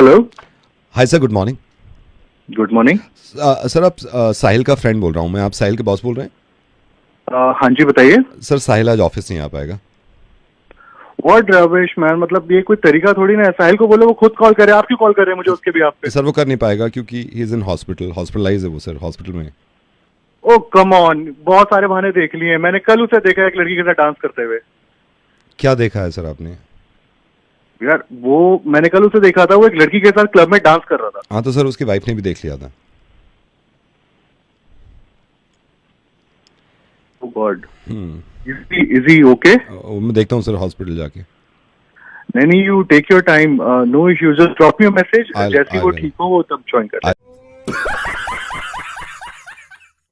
Hello. Hi sir, good morning. Good morning. Sir आप साहिल का friend बोल रहा हूँ मैं। आप साहिल के बॉस बोल रहे हैं? हाँ जी, बताइए। सर साहिल आज ऑफिस नहीं आ पाएगा। व्हाट रविश मैन, मतलब ये कोई तरीका थोड़ी ना है। साहिल को बोलो वो खुद कॉल करे, आप क्यों कॉल कर रहे हैं मुझे उसके भी आप पे? सर वो कर नहीं पाएगा क्योंकि he is in hospital, hospitalise है वो सर, हॉस्पिटल में है। ओ कम ऑन, बहुत सारे बहाने देख लिए हैं। मैंने कल उसे देखा एक लड़की के साथ डांस करते हुए। क्या देखा है सर आपने? यार वो मैंने कल उसे देखा था, वो एक लड़की के साथ क्लब में डांस कर रहा था। हाँ तो सर उसकी वाइफ ने भी देख लिया था। Oh God. Is he okay? मैं देखता हूँ सर हॉस्पिटल जाके। नहीं, you take your time, no issues, just drop me a message. I'll- जैसे ही I वो will. ठीक हो वो तब ज्वाइन कर ले।